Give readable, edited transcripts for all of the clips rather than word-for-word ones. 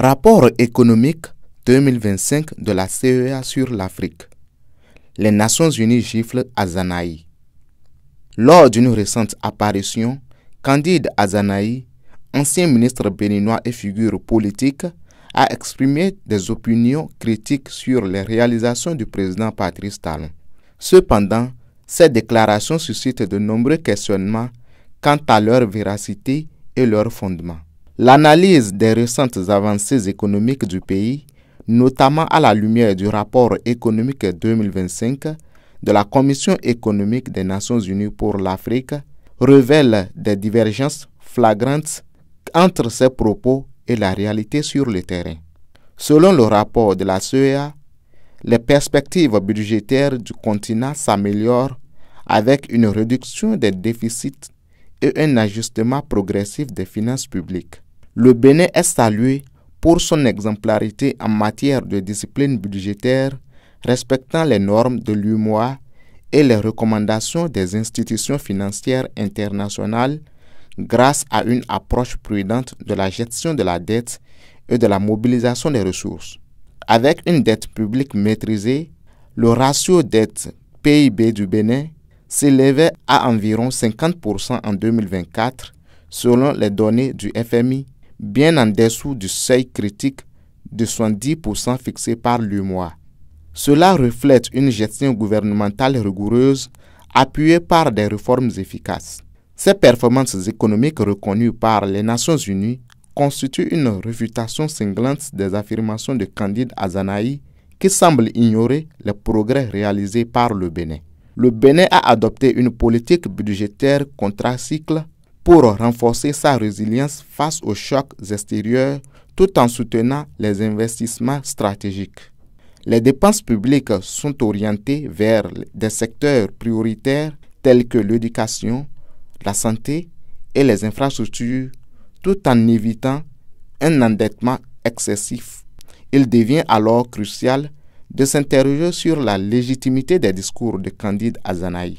Rapport économique 2025 de la CEA sur l'Afrique. Les Nations Unies giflent Azanaï. Lors d'une récente apparition, Candide Azanaï, ancien ministre béninois et figure politique, a exprimé des opinions critiques sur les réalisations du président Patrice Talon. Cependant, ces déclarations suscitent de nombreux questionnements quant à leur véracité et leur fondement. L'analyse des récentes avancées économiques du pays, notamment à la lumière du rapport économique 2025 de la Commission économique des Nations Unies pour l'Afrique, révèle des divergences flagrantes entre ces propos et la réalité sur le terrain. Selon le rapport de la CEA, les perspectives budgétaires du continent s'améliorent avec une réduction des déficits et un ajustement progressif des finances publiques. Le Bénin est salué pour son exemplarité en matière de discipline budgétaire, respectant les normes de l'UEMOA et les recommandations des institutions financières internationales grâce à une approche prudente de la gestion de la dette et de la mobilisation des ressources. Avec une dette publique maîtrisée, le ratio dette PIB du Bénin s'élevait à environ 50% en 2024 selon les données du FMI, bien en dessous du seuil critique de 70% fixé par l'UEMOA. Cela reflète une gestion gouvernementale rigoureuse appuyée par des réformes efficaces. Ces performances économiques reconnues par les Nations Unies constituent une réfutation cinglante des affirmations de Candide Azanaï qui semble ignorer les progrès réalisés par le Bénin. Le Bénin a adopté une politique budgétaire contracycle pour renforcer sa résilience face aux chocs extérieurs tout en soutenant les investissements stratégiques. Les dépenses publiques sont orientées vers des secteurs prioritaires tels que l'éducation, la santé et les infrastructures, tout en évitant un endettement excessif. Il devient alors crucial de s'interroger sur la légitimité des discours de Candide Azanaï.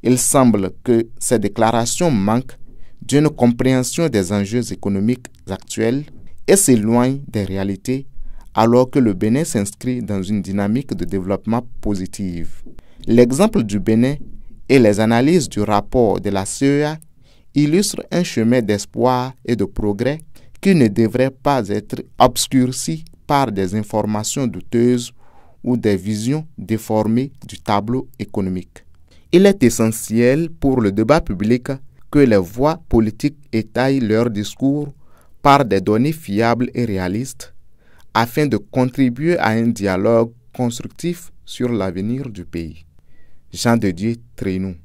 Il semble que ces déclarations manquent d'une compréhension des enjeux économiques actuels et s'éloignent des réalités alors que le Bénin s'inscrit dans une dynamique de développement positive. L'exemple du Bénin et les analyses du rapport de la CEA illustrent un chemin d'espoir et de progrès qui ne devrait pas être obscurci par des informations douteuses ou des visions déformées du tableau économique. Il est essentiel pour le débat public que les voix politiques étayent leur discours par des données fiables et réalistes afin de contribuer à un dialogue constructif sur l'avenir du pays. Jean de Dieu Trénou.